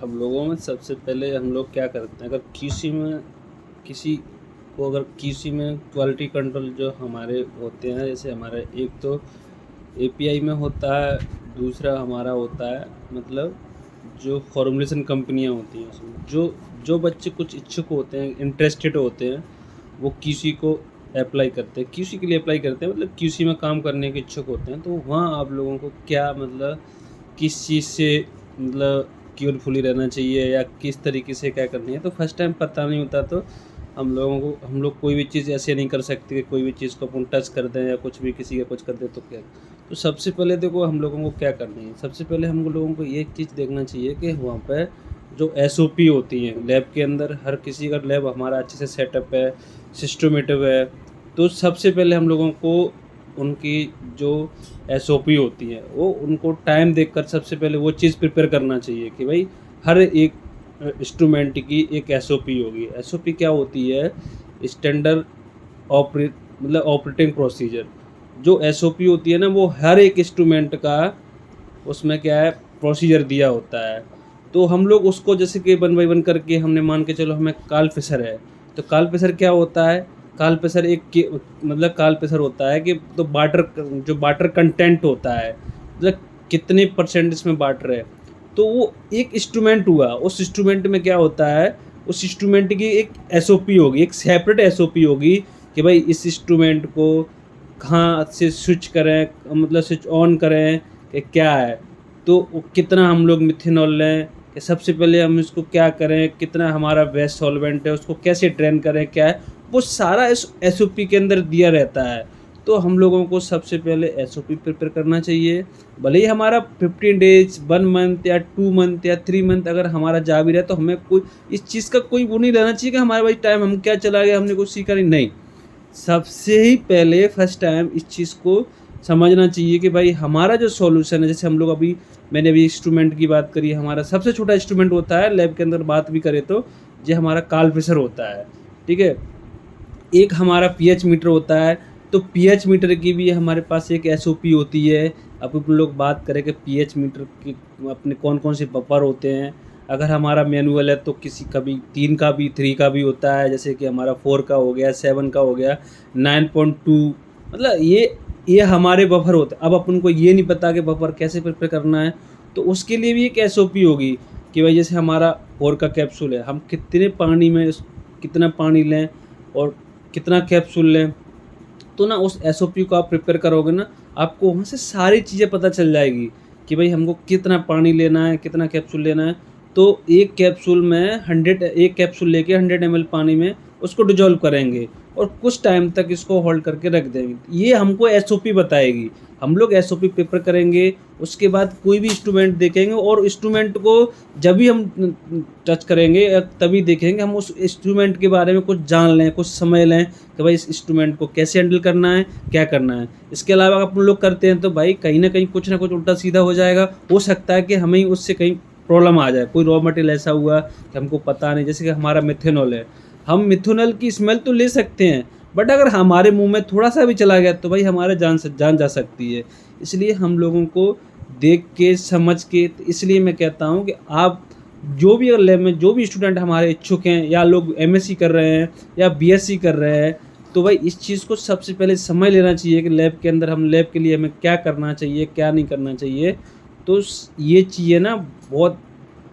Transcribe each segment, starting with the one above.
हम लोगों में सबसे पहले हम लोग क्या करते हैं, अगर किसी में किसी को अगर किसी में क्वालिटी कंट्रोल जो हमारे होते हैं, जैसे हमारा एक तो एपीआई में होता है, दूसरा हमारा होता है मतलब जो फॉर्मुलेशन कंपनियां होती हैं उसमें जो जो बच्चे कुछ इच्छुक होते हैं, इंटरेस्टेड होते हैं, वो किसी को अप्लाई करते हैं, किसी के लिए अप्लाई करते हैं, मतलब किसी में काम करने के इच्छुक होते हैं। तो वहाँ आप लोगों को क्या मतलब किस चीज़ से मतलब केयरफुली रहना चाहिए या किस तरीके से क्या करनी है। तो फर्स्ट टाइम पता नहीं होता तो हम लोग कोई भी चीज़ ऐसे नहीं कर सकते कि कोई भी चीज़ को अपन टच कर दें या कुछ भी किसी का कुछ कर दें तो क्या। तो सबसे पहले देखो हम लोगों को क्या करनी है, सबसे पहले हम लोगों को ये चीज़ देखना चाहिए कि वहाँ पर जो एसओपी होती हैं लैब के अंदर, हर किसी का लैब हमारा अच्छे से सेटअप है, सिस्टमेटिव है। तो सबसे पहले हम लोगों को उनकी जो एसओपी होती है वो उनको टाइम देखकर सबसे पहले वो चीज़ प्रिपेयर करना चाहिए कि भाई हर एक इंस्ट्रूमेंट की एक एसओपी होगी। एसओपी क्या होती है, स्टैंडर्ड ऑपरेटिंग प्रोसीजर। जो एसओपी होती है ना वो हर एक इंस्ट्रूमेंट का उसमें क्या है प्रोसीजर दिया होता है। तो हम लोग उसको जैसे कि 1 बाय 1 करके हमने मान के चलो हमें काल प्रेशर है, तो काल प्रेशर क्या होता है, काल प्रेशर मतलब काल प्रेशर होता है कि तो वाटर कंटेंट होता है, मतलब कितने % इसमें वाटर है। तो वो एक इंस्ट्रूमेंट हुआ, उस इंस्ट्रूमेंट में क्या होता है, उस इंस्ट्रूमेंट की एक एसओपी होगी, एक सेपरेट एसओपी होगी कि भाई इस इंस्ट्रूमेंट को कहाँ से स्विच करें, मतलब स्विच ऑन करें कि क्या है। तो कितना हम लोग मिथेनॉल लें कि सबसे पहले हम इसको क्या करें, कितना हमारा वेस्ट सॉल्वेंट है उसको कैसे ड्रेन करें, क्या है वो सारा इस एसओपी के अंदर दिया रहता है। तो हम लोगों को सबसे पहले एसओपी प्रिपेयर करना चाहिए। भले ही हमारा 15 डेज 1 मंथ या 2 मंथ या 3 मंथ अगर हमारा जा भी रहा है तो हमें कोई इस चीज़ का कोई वो नहीं रहना चाहिए कि हमारे भाई टाइम हम क्या चला गया, हमने कुछ सीखा नहीं। सबसे ही पहले फर्स्ट टाइम इस चीज़ को समझना चाहिए कि भाई हमारा जो सॉल्यूशन है, जैसे हम लोग मैंने अभी इंस्ट्रूमेंट की बात करी, हमारा सबसे छोटा इंस्ट्रूमेंट होता है लैब के अंदर बात भी करें तो ये हमारा काल प्रेशर होता है, ठीक है। एक हमारा पीएच मीटर होता है, तो पीएच मीटर की भी हमारे पास एक एसओपी होती है। अब अपन लोग बात करें कि पीएच मीटर की अपने कौन कौन से बफर होते हैं। अगर हमारा मैनुअल है तो किसी का भी 3 का भी 3 का भी होता है, जैसे कि हमारा 4 का हो गया, 7 का हो गया, 9.2, मतलब ये हमारे बफर होते हैं। अब अपन को ये नहीं पता कि बफर कैसे प्रिपेयर करना है, तो उसके लिए भी एक एसओपी होगी कि भाई जैसे हमारा 4 का कैप्सूल है, हम कितने पानी में कितना पानी लें और कितना कैप्सूल लें। तो ना उस एसओपी को आप प्रिपेयर करोगे ना, आपको वहाँ से सारी चीज़ें पता चल जाएगी कि भाई हमको कितना पानी लेना है, कितना कैप्सूल लेना है। तो एक कैप्सूल लेके 100 ml पानी में उसको डिजोल्व करेंगे और कुछ टाइम तक इसको होल्ड करके रख देंगे। ये हमको एसओपी बताएगी। हम लोग एसओपी प्रिपेयर करेंगे, उसके बाद कोई भी इंस्ट्रूमेंट देखेंगे और इंस्ट्रूमेंट को जब भी हम टच करेंगे तभी देखेंगे, हम उस इंस्ट्रूमेंट के बारे में कुछ जान लें, कुछ समझ लें कि भाई इस इंस्ट्रूमेंट को कैसे हैंडल करना है, क्या करना है। इसके अलावा अपन लोग करते हैं तो भाई कहीं ना कुछ उल्टा सीधा हो जाएगा। हो सकता है कि हमें उससे कहीं प्रॉब्लम आ जाए, कोई रॉ मटेरियल ऐसा हुआ कि हमको पता नहीं, जैसे कि हमारा मिथेनॉल है, हम मिथेनॉल की स्मेल तो ले सकते हैं, बट अगर हमारे मुंह में थोड़ा सा भी चला गया तो भाई हमारे जान जा सकती है। इसलिए हम लोगों को देख के समझ के, इसलिए मैं कहता हूँ कि आप जो भी लैब में जो भी स्टूडेंट हमारे इच्छुक हैं या लोग एमएससी कर रहे हैं या बीएससी कर रहे हैं, तो भाई इस चीज़ को सबसे पहले समझ लेना चाहिए कि लैब के अंदर लैब के लिए हमें क्या करना चाहिए, क्या नहीं करना चाहिए। तो ये चीज़ें ना बहुत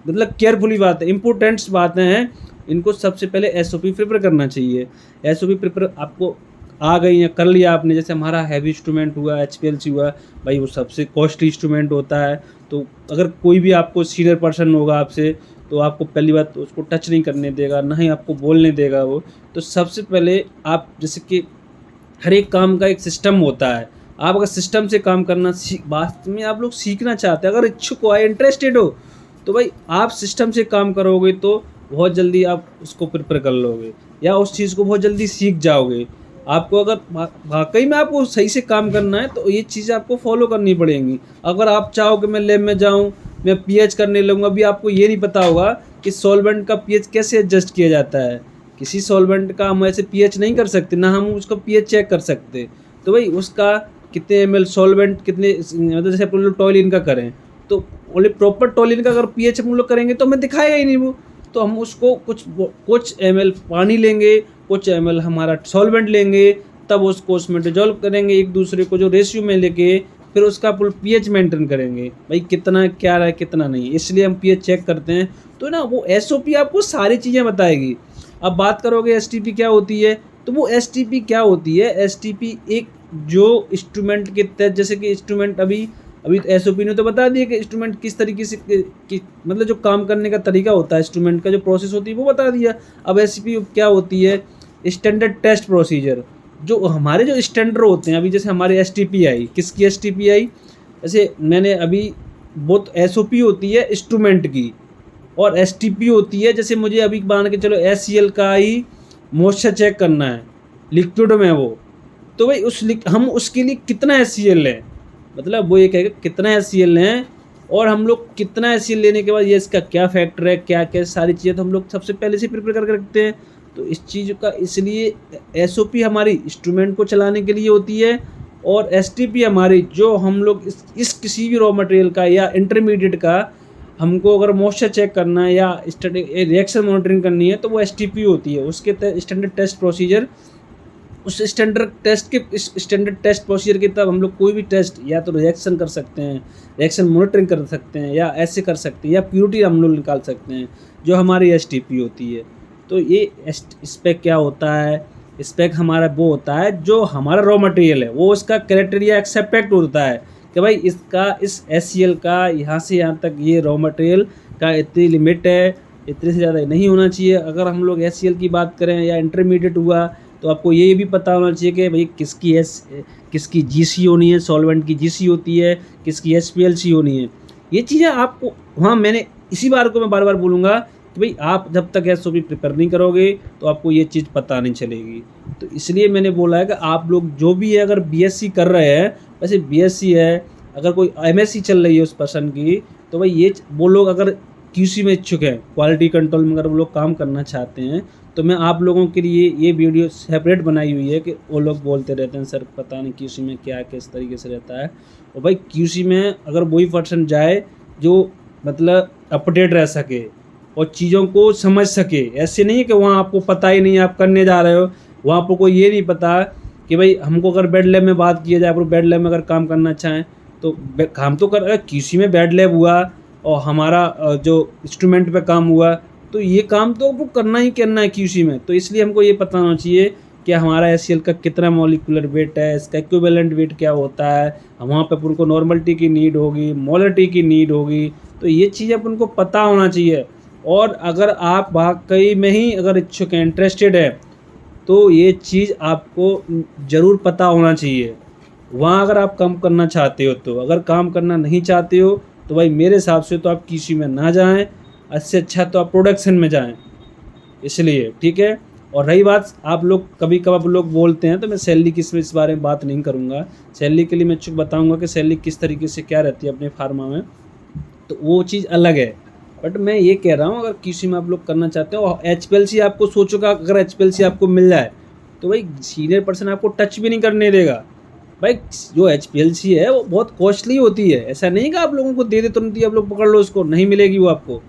मतलब केयरफुली बात है, इम्पोर्टेंट्स बातें हैं, इनको सबसे पहले एसओपी प्रिपेयर करना चाहिए। एसओपी प्रिपेयर आपको आ गई है, कर लिया आपने। जैसे हमारा हैवी इंस्ट्रूमेंट हुआ, एचपीएलसी हुआ, भाई वो सबसे कॉस्टली इंस्ट्रूमेंट होता है। तो अगर कोई भी आपको सीनियर पर्सन होगा आपसे, तो आपको पहली बात तो उसको टच नहीं करने देगा, ना ही आपको बोलने देगा वो। तो सबसे पहले आप जैसे कि हर एक काम का एक सिस्टम होता है, आप अगर सिस्टम से काम करना वास्तव में आप लोग सीखना चाहते हैं, अगर इच्छुक हो, इंटरेस्टेड हो, तो भाई आप सिस्टम से काम करोगे तो बहुत जल्दी आप उसको प्रिपेयर कर लोगे या उस चीज़ को बहुत जल्दी सीख जाओगे। आपको अगर वाकई में आपको सही से काम करना है तो ये चीज़ें आपको फॉलो करनी पड़ेंगी। अगर आप चाहो कि मैं लैब में जाऊँ, मैं पीएच करने लगूँगा, अभी आपको ये नहीं पता होगा कि सॉल्वेंट का पीएच कैसे एडजस्ट किया जाता है। किसी सॉल्वेंट का हम ऐसे पीएच नहीं कर सकते, ना हम उसका पीएच चेक कर सकते। तो भाई उसका कितने ml सॉल्वेंट, कितने मतलब जैसे अपन लोग टॉयलिन का करें तो बोले प्रॉपर टोलिन का अगर पीएच हम लोग करेंगे तो हमें दिखाएगा ही नहीं वो। तो हम उसको कुछ ml पानी लेंगे, कुछ ml हमारा सॉल्वेंट लेंगे, तब उसको उसमें डिजोल्व करेंगे एक दूसरे को जो रेशियो में लेके, फिर उसका पीएच मेंटेन करेंगे भाई कितना क्या रहा है कितना नहीं, इसलिए हम पीएच चेक करते हैं। तो ना वो एसओपी आपको सारी चीज़ें बताएगी। अब बात करोगे एसटीपी क्या होती है, तो वो एसटीपी क्या होती है, एसटीपी एक जो इंस्ट्रूमेंट के तहत, जैसे कि इंस्ट्रूमेंट अभी एसओपी ने तो बता दिया कि इंस्ट्रूमेंट किस तरीके से मतलब जो काम करने का तरीका होता है, इंस्ट्रूमेंट का जो प्रोसेस होती है वो बता दिया। अब एसटीपी क्या होती है, स्टैंडर्ड टेस्ट प्रोसीजर, जो हमारे जो स्टैंडर्ड होते हैं। अभी जैसे हमारे एसटीपी आई, किसकी एसटीपी आई, जैसे मैंने अभी बहुत एसओपी होती है इंस्ट्रूमेंट की, और एसटीपी होती है जैसे मुझे अभी मान के चलो एससीएल का ही मॉइस्चर चेक करना है लिक्विड में वो, तो भाई हम उसके लिए कितना एससीएल लें, मतलब वो ये कहेगा कितना एससीएल लें, और हम लोग कितना एससीएल लेने के बाद ये इसका क्या फैक्टर है, क्या क्या सारी चीज़ें तो हम लोग सबसे पहले से प्रिपेयर करके रखते हैं। तो इस चीज़ का इसलिए एसओपी हमारी इंस्ट्रूमेंट को चलाने के लिए होती है, और एसटीपी हमारी जो हम लोग इस किसी भी रॉ मटेरियल का या इंटरमीडिएट का हमको अगर मॉइस्चर चेक करना है या रिएक्शन मॉनिटरिंग करनी है तो वो एसटीपी होती है। उसके स्टैंडर्ड टेस्ट प्रोसीजर, उस स्टैंडर्ड टेस्ट प्रोसीजर के तब हम लोग कोई भी टेस्ट या तो रिएक्शन कर सकते हैं, रिएक्शन मॉनिटरिंग कर सकते हैं, या ऐसे कर सकते हैं, या प्योरिटी हम लोग निकाल सकते हैं, जो हमारी एसटीपी होती है। तो ये स्पेक क्या होता है, स्पेक हमारा वो होता है जो हमारा रॉ मटेरियल है, वो उसका क्राइटेरिया एक्सेप्ट होता है कि भाई इसका इस एससीएल का यहाँ से यहाँ तक ये रॉ मटेरियल का इतनी लिमिट है, इतने से ज़्यादा नहीं होना चाहिए। अगर हम लोग एससीएल की बात करें या इंटरमीडिएट हुआ तो आपको ये भी पता होना चाहिए कि भाई किसकी जीसी होनी है, सॉल्वेंट की जीसी होती है, किसकी एसपीएलसी होनी है। ये चीज़ें आपको, हाँ मैंने इसी बार को मैं बार बार बोलूँगा कि भाई आप जब तक एसओपी प्रिपेयर नहीं करोगे तो आपको ये चीज़ पता नहीं चलेगी। तो इसलिए मैंने बोला है कि आप लोग जो भी है, अगर बीएससी कर रहे हैं, वैसे बीएससी है, अगर कोई एमएससी चल रही है उस पर्सन की, तो भाई ये वो लोग अगर क्यूसी में इच्छुक हैं, क्वालिटी कंट्रोल में अगर वो लोग काम करना चाहते हैं, तो मैं आप लोगों के लिए ये वीडियो सेपरेट बनाई हुई है कि वो लोग बोलते रहते हैं सर पता नहीं क्यूसी में क्या किस तरीके से रहता है। और भाई क्यूसी में अगर वही पर्सन जाए जो मतलब अपडेट रह सके और चीज़ों को समझ सके, ऐसे नहीं है कि वहाँ आपको पता ही नहीं आप करने जा रहे हो, वहाँ आपको कोई ये नहीं पता कि भाई हमको अगर बेड लैब में बात किया जाए, आप बेड लैब में अगर काम करना चाहें तो काम तो कर, क्यूसी में बेड लैब हुआ और हमारा जो इंस्ट्रूमेंट पे काम हुआ, तो ये काम तो आपको करना ही करना है क्यूसी में। तो इसलिए हमको ये पता होना चाहिए कि हमारा एससीएल का कितना मॉलिक्यूलर वेट है, इसका इक्विवेलेंट वेट क्या होता है, वहाँ पे अपन को नॉर्मलिटी की नीड होगी, मोलरिटी की नीड होगी, तो ये चीज़ अपन को पता होना चाहिए। और अगर आप वाकई में ही अगर इच्छुक हैं, इंटरेस्टेड है, तो ये चीज़ आपको ज़रूर पता होना चाहिए वहाँ अगर आप काम करना चाहते हो। तो अगर काम करना नहीं चाहते हो तो भाई मेरे हिसाब से तो आप किसी में ना जाएं, इससे अच्छा तो आप प्रोडक्शन में जाएं, इसलिए ठीक है। और रही बात आप लोग कभी कभार लोग बोलते हैं, तो मैं सैलरी की इस बारे में बात नहीं करूँगा। सैलरी के लिए मैं इच्छुक बताऊँगा कि सैलरी किस तरीके से क्या रहती है अपने फार्मा में, तो वो चीज़ अलग है। बट मैं ये कह रहा हूँ अगर किसी में आप लोग करना चाहते हो, और एचपीएलसी आपको सोचोगा, अगर एचपीएलसी आपको मिल जाए तो भाई सीनियर पर्सन आपको टच भी नहीं करने देगा। भाई जो एचपीएलसी है वो बहुत कॉस्टली होती है, ऐसा नहीं कि आप लोगों को दे दे तुरंत ही आप लोग पकड़ लो उसको, नहीं मिलेगी वो आपको।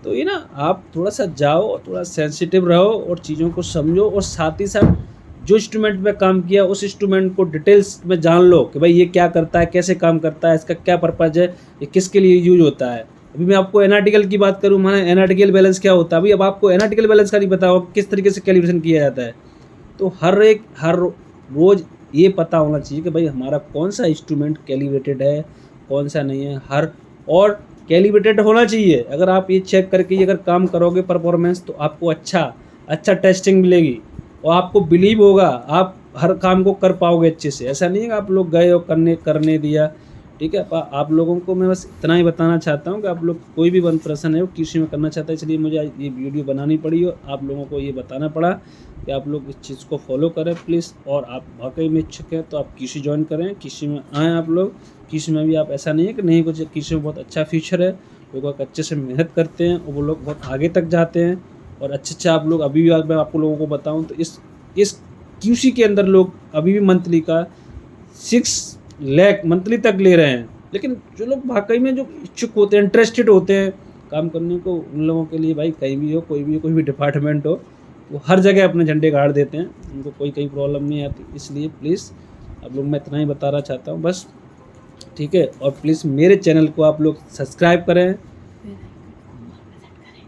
तो ये ना आप थोड़ा सा जाओ और थोड़ा सेंसिटिव रहो और चीज़ों को समझो, और साथ ही साथ जो इंस्ट्रूमेंट पे काम किया उस इंस्ट्रूमेंट को डिटेल्स में जान लो कि भाई ये क्या करता है, कैसे काम करता है, इसका क्या पर्पज़ है, ये किसके लिए यूज होता है। अभी मैं आपको एनालिटिकल की बात करूँ, माना एनालिटिकल बैलेंस क्या होता है, अभी अब आपको एनालिटिकल बैलेंस का नहीं पता हो किस तरीके से कैलिब्रेशन किया जाता है। तो हर रोज़ ये पता होना चाहिए कि भाई हमारा कौन सा इंस्ट्रूमेंट कैलिब्रेटेड है, कौन सा नहीं है, और कैलिब्रेटेड होना चाहिए। अगर आप ये चेक करके अगर काम करोगे परफॉर्मेंस, तो आपको अच्छा टेस्टिंग मिलेगी और आपको बिलीव होगा, आप हर काम को कर पाओगे अच्छे से। ऐसा नहीं है कि आप लोग गए और करने दिया, ठीक है। आप लोगों को मैं बस इतना ही बताना चाहता हूँ कि आप लोग कोई भी वन पर्सन है वो किसी में करना चाहता है, इसलिए मुझे ये वीडियो बनानी पड़ी और आप लोगों को ये बताना पड़ा कि आप लोग इस चीज़ को फॉलो करें प्लीज़। और आप वाकई में इच्छुक हैं तो आप किसी ज्वाइन करें, किसी में आएँ आप लोग। किसी में भी आप ऐसा नहीं है कि नहीं कुछ, किसी में बहुत अच्छा फ्यूचर है, लोग अच्छे से मेहनत करते हैं और वो लोग बहुत आगे तक जाते हैं। और अच्छे आप लोग अभी भी मैं आप लोगों को बताऊँ तो इस क्यूसी के अंदर लोग अभी भी मंथली का 6 लाख मंथली तक ले रहे हैं। लेकिन जो लोग वाकई में जो इच्छुक होते हैं, इंटरेस्टेड होते हैं काम करने को, उन लोगों के लिए भाई कहीं भी हो, कोई भी डिपार्टमेंट हो, वो हर जगह अपने झंडे गाड़ देते हैं, उनको कोई प्रॉब्लम नहीं आती। इसलिए प्लीज़ आप लोग, मैं इतना ही बताना चाहता हूँ बस, ठीक है। और प्लीज़ मेरे चैनल को आप लोग सब्सक्राइब करें,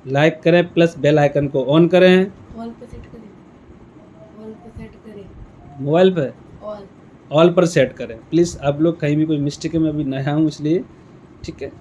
लाइक करें, प्लस बेल आइकन को ऑन करें। ऑल पे सेट करें, ऑल पे सेट करें, मोबाइल पे ऑल। ऑल पर सेट करें प्लीज़। आप लोग कहीं भी कोई मिस्टेक है, मैं अभी नया हूँ इसलिए, ठीक है।